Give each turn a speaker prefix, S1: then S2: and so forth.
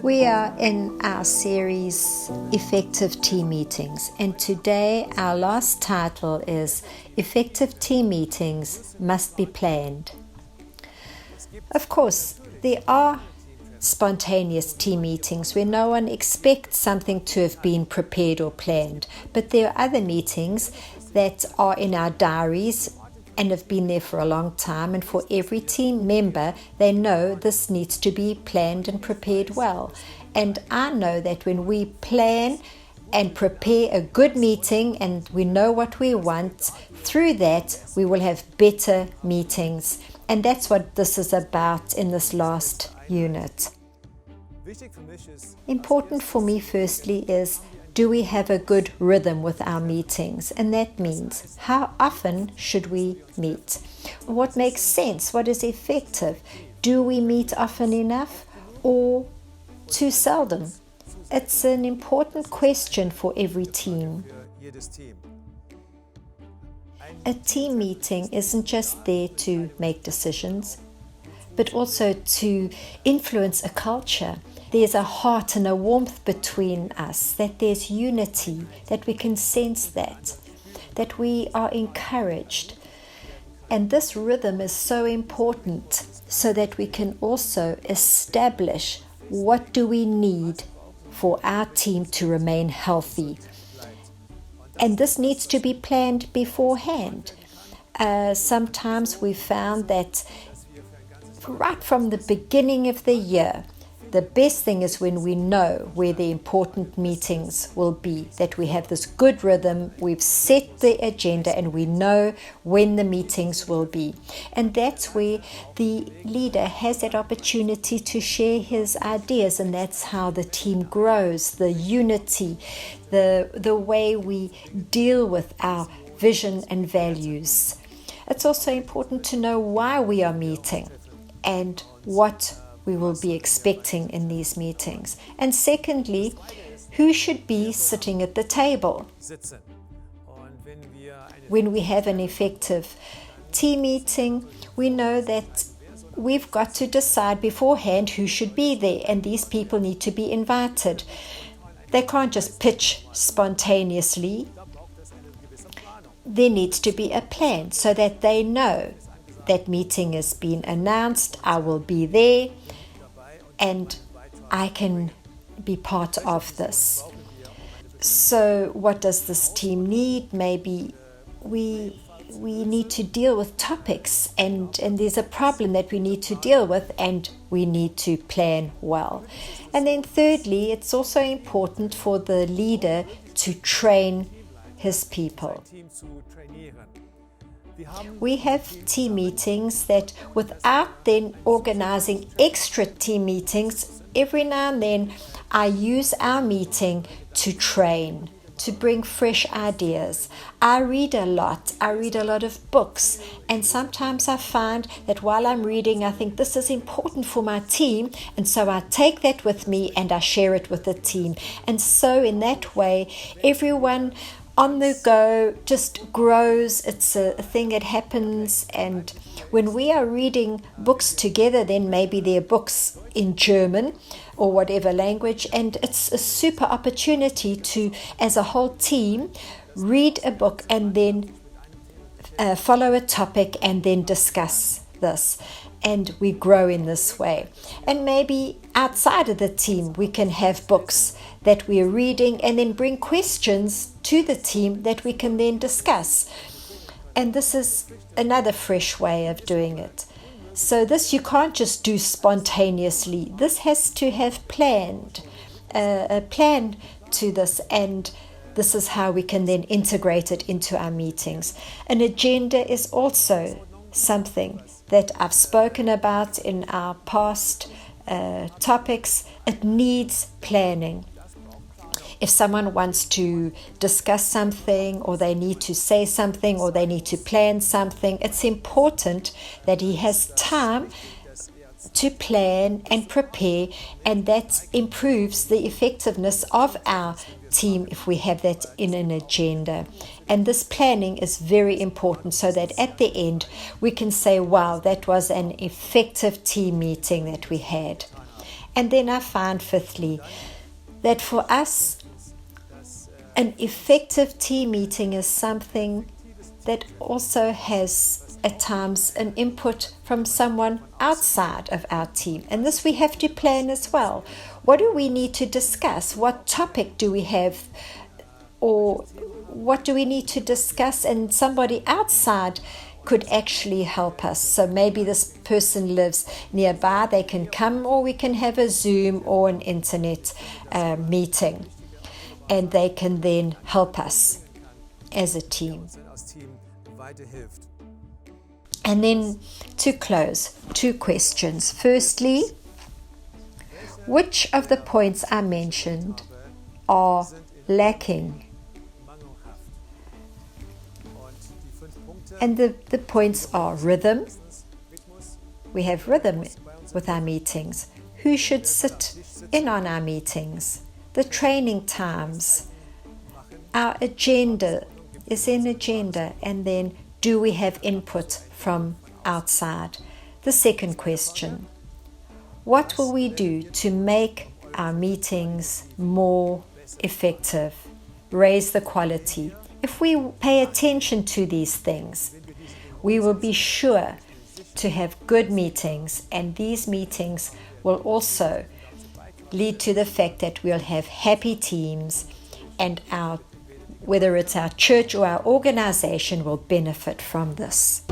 S1: We are in our series Effective Team Meetings, and today our last title is Effective Team Meetings Must Be Planned. Of course, there are spontaneous team meetings where no one expects something to have been prepared or planned, but there are other meetings that are in our diaries and have been there for a long time, and for every team member they know this needs to be planned and prepared well. And I know that when we plan and prepare a good meeting and we know what we want, through that we will have better meetings, and that's what this is about in this last unit. Important for me firstly is, do we have a good rhythm with our meetings? And that means, how often should we meet? What makes sense? What is effective? Do we meet often enough or too seldom? It's an important question for every team. A team meeting isn't just there to make decisions, but also to influence a culture. There's a heart and a warmth between us, that there's unity, that we can sense that we are encouraged. And this rhythm is so important so that we can also establish what do we need for our team to remain healthy. And this needs to be planned beforehand. Sometimes we found that right from the beginning of the year, the best thing is when we know where the important meetings will be, that we have this good rhythm, we've set the agenda and we know when the meetings will be. And that's where the leader has that opportunity to share his ideas, and that's how the team grows, the unity, the way we deal with our vision and values. It's also important to know why we are meeting and what we will be expecting in these meetings. And secondly, who should be sitting at the table? When we have an effective team meeting, we know that we've got to decide beforehand who should be there, and these people need to be invited. They can't just pitch spontaneously. There needs to be a plan so that they know that meeting has been announced, I will be there, and I can be part of this. So what does this team need? Maybe we need to deal with topics, and there's a problem that we need to deal with, and we need to plan well. And then thirdly, it's also important for the leader to train his people. We have team meetings that, without then organizing extra team meetings, every now and then I use our meeting to train, to bring fresh ideas. I read a lot of books, and sometimes I find that while I'm reading I think this is important for my team, and so I take that with me and I share it with the team. And so in that way everyone on the go just grows. It's a thing that happens, and when we are reading books together, then maybe they're books in German or whatever language, and it's a super opportunity to, as a whole team, read a book and then follow a topic and then discuss this. And we grow in this way. And maybe outside of the team we can have books that we're reading and then bring questions to the team that we can then discuss. And this is another fresh way of doing it. So this you can't just do spontaneously. This has to have a plan to this, and this is how we can then integrate it into our meetings. An agenda is also something that I've spoken about in our past topics. It needs planning. If someone wants to discuss something, or they need to say something, or they need to plan something, it's important that he has time to plan and prepare, and that improves the effectiveness of our team if we have that in an agenda. And this planning is very important so that at the end we can say, wow, that was an effective team meeting that we had. And then I find, fifthly, that for us, an effective team meeting is something that also has at times an input from someone outside of our team. And this we have to plan as well. What do we need to discuss? What topic do we have? Or what do we need to discuss? And somebody outside could actually help us. So maybe this person lives nearby, they can come, or we can have a Zoom or an internet meeting, and they can then help us as a team. And then to close, 2 questions. Firstly, which of the points I mentioned are lacking? And the points are rhythm. We have rhythm with our meetings. Who should sit in on our meetings? The training times. Our agenda is an agenda. And then, do we have input from outside? The second question, what will we do to make our meetings more effective, raise the quality? If we pay attention to these things, we will be sure to have good meetings, and these meetings will also lead to the fact that we'll have happy teams, and whether it's our church or our organization will benefit from this.